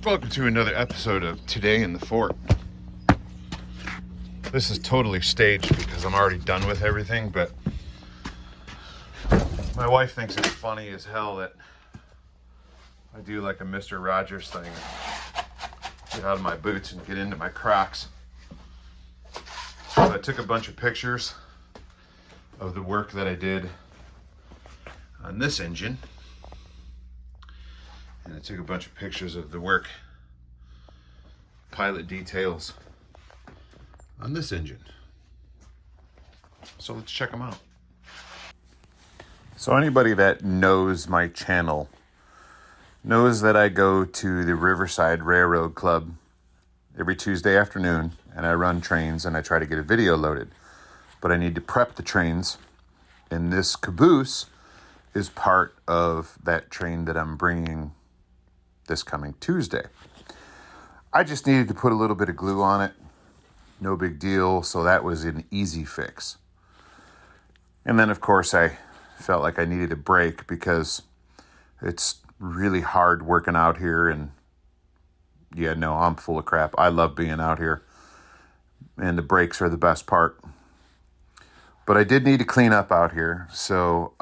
Welcome to another episode of Today in the Fort. This is totally staged because I'm already done with everything, but my wife thinks it's funny as hell that I do like a Mr. Rogers thing. Get out of my boots and get into my Crocs. So I took a bunch of pictures of the work that I did on this engine. And I took a bunch of pictures of the work, pilot details on this engine. So let's check them out. So anybody that knows my channel knows that I go to the Riverside Railroad Club every Tuesday afternoon and I run trains and I try to get a video loaded. But I need to prep the trains, and this Caboose is part of that train that I'm bringing this coming Tuesday. I just needed to put a little bit of glue on it. No big deal. So that was an easy fix. And then, of course, I felt like I needed a break because it's really hard working out here. And yeah, no, I'm full of crap. I love being out here. And the breaks are the best part. But I did need to clean up out here. So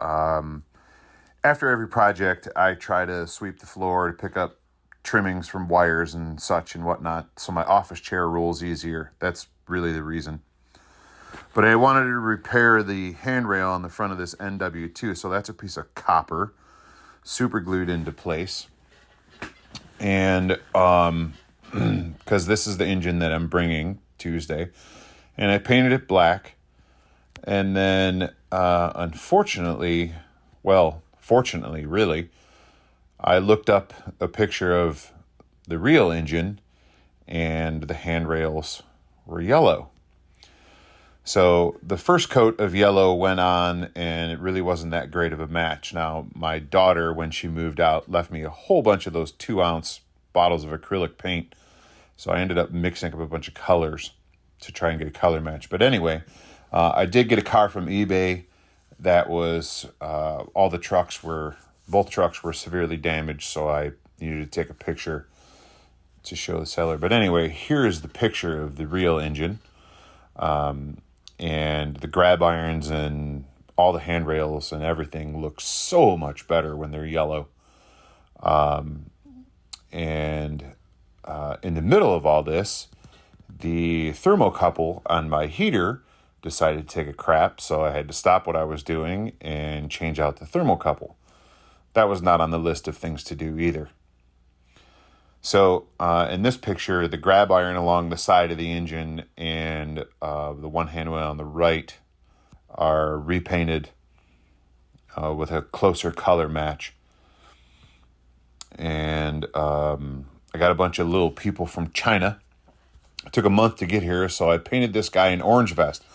after every project, I try to sweep the floor to pick up trimmings from wires and such and whatnot, so my office chair rolls easier. That's really the reason. But I wanted to repair the handrail on the front of this NW2, so that's a piece of copper, super glued into place. And because this is the engine that I'm bringing Tuesday, and I painted it black. And then, fortunately, really, I looked up a picture of the real engine and the handrails were yellow. So the first coat of yellow went on and it really wasn't that great of a match. Now, my daughter, when she moved out, left me a whole bunch of those 2-ounce bottles of acrylic paint. So I ended up mixing up a bunch of colors to try and get a color match. But anyway, I did get a car from eBay that was, both trucks were severely damaged, so I needed to take a picture to show the seller. But anyway, here is the picture of the real engine. And the grab irons and all the handrails and everything look so much better when they're yellow. In the middle of all this, the thermocouple on my heater decided to take a crap, so I had to stop what I was doing and change out the thermocouple. That was not on the list of things to do either. So in this picture, the grab iron along the side of the engine and the one handle on the right are repainted with a closer color match. And I got a bunch of little people from China. It took a month to get here, so I painted this guy an orange vest.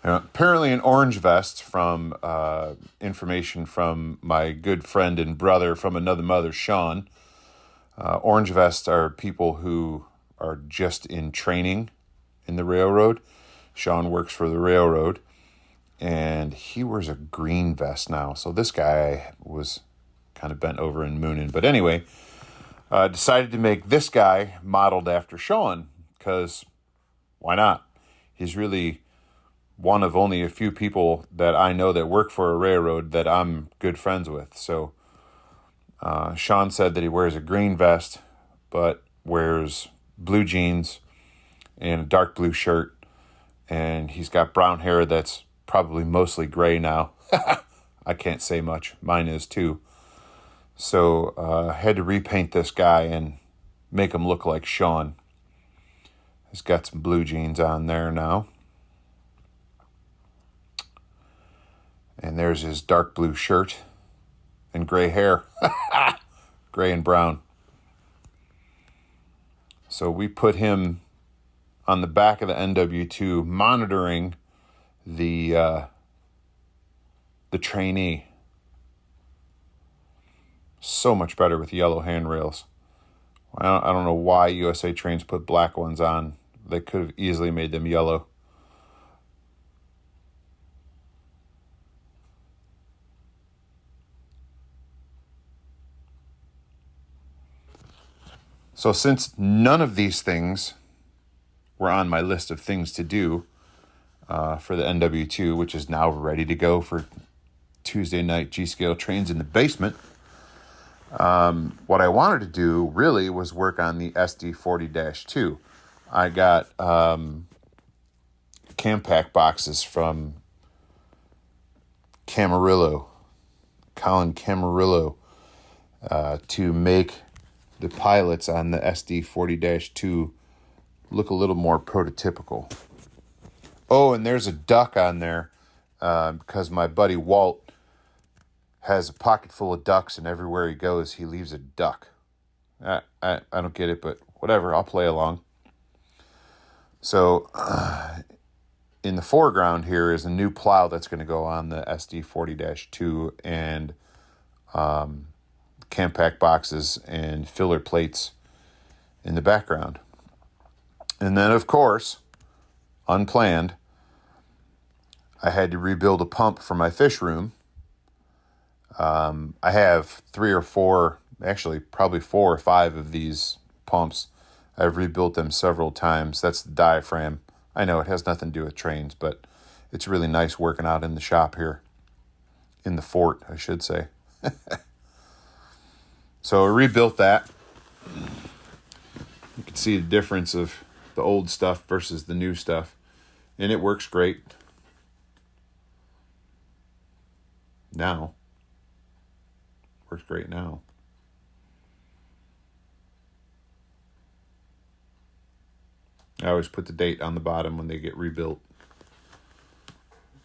And apparently an orange vest, from information from my good friend and brother from another mother, Sean. Orange vests are people who are just in training in the railroad. Sean works for the railroad, and he wears a green vest now. So this guy was kind of bent over and mooning. But anyway, decided to make this guy modeled after Sean, because why not? He's really one of only a few people that I know that work for a railroad that I'm good friends with. So Sean said that he wears a green vest, but wears blue jeans and a dark blue shirt. And he's got brown hair that's probably mostly gray now. I can't say much. Mine is too. So I had to repaint this guy and make him look like Sean. He's got some blue jeans on there now. And there's his dark blue shirt and gray hair. Gray and brown. So we put him on the back of the NW2 monitoring the trainee. So much better with yellow handrails. I don't know why USA Trains put black ones on. They could have easily made them yellow. So since none of these things were on my list of things to do for the NW2, which is now ready to go for Tuesday night G-scale trains in the basement, what I wanted to do really was work on the SD40-2. I got cam pack boxes from Camarillo, Colin Camarillo, to make the pilots on the SD40-2 look a little more prototypical. Oh, and there's a duck on there because my buddy Walt has a pocket full of ducks, and everywhere he goes, he leaves a duck. I don't get it, but whatever, I'll play along. So in the foreground here is a new plow that's going to go on the SD40-2 and cam pack boxes and filler plates in the background. And then, of course, unplanned, I had to rebuild a pump for my fish room. I have 3 or 4, actually probably 4 or 5 of these pumps. I've rebuilt them several times. That's the diaphragm. I know it has nothing to do with trains, but it's really nice working out in the shop here. In the fort, I should say. So I rebuilt that. You can see the difference of the old stuff versus the new stuff. And it works great. Now. Works great now. I always put the date on the bottom when they get rebuilt.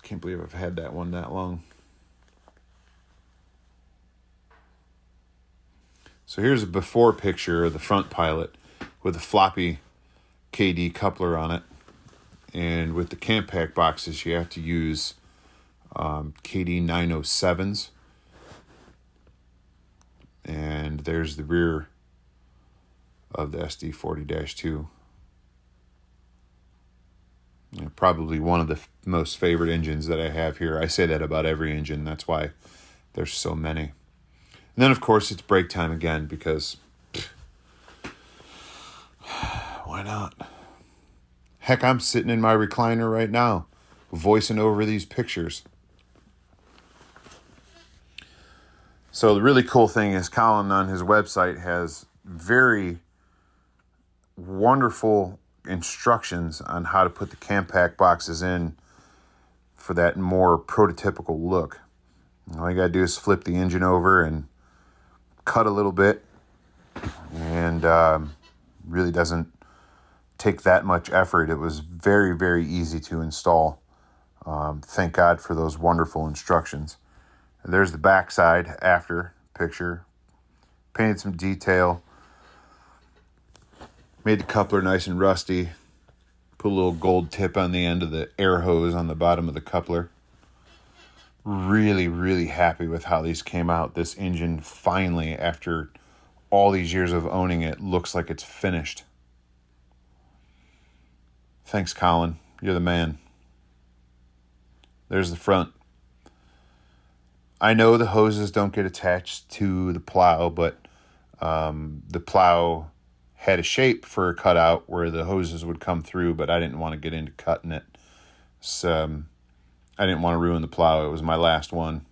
Can't believe I've had that one that long. So here's a before picture of the front pilot with a floppy KD coupler on it. And with the cam pack boxes, you have to use KD 907s. And there's the rear of the SD40-2. Probably one of the most favorite engines that I have here. I say that about every engine. That's why there's so many. And then, of course, it's break time again because why not? Heck, I'm sitting in my recliner right now, voicing over these pictures. So the really cool thing is Colin on his website has very wonderful instructions on how to put the cam pack boxes in for that more prototypical look. All you gotta do is flip the engine over and cut a little bit, and really doesn't take that much effort. It was very, very easy to install. Thank God for those wonderful instructions. And there's the backside after picture. Painted some detail. Made the coupler nice and rusty. Put a little gold tip on the end of the air hose on the bottom of the coupler. Really, really happy with how these came out. This engine finally, after all these years of owning it, looks like it's finished. Thanks, Colin. You're the man. There's the front. I know the hoses don't get attached to the plow, but the plow had a shape for a cutout where the hoses would come through, but I didn't want to get into cutting it. So I didn't want to ruin the plow. It was my last one.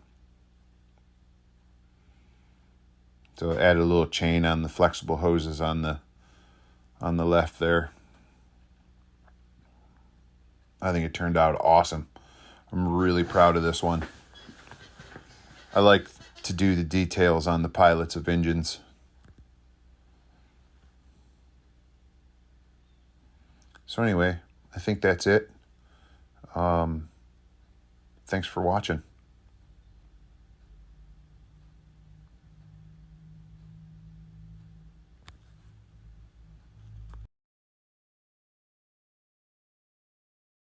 So I added a little chain on the flexible hoses on the left there. I think it turned out awesome. I'm really proud of this one. I like to do the details on the pilots of engines. So anyway, I think that's it. Thanks for watching.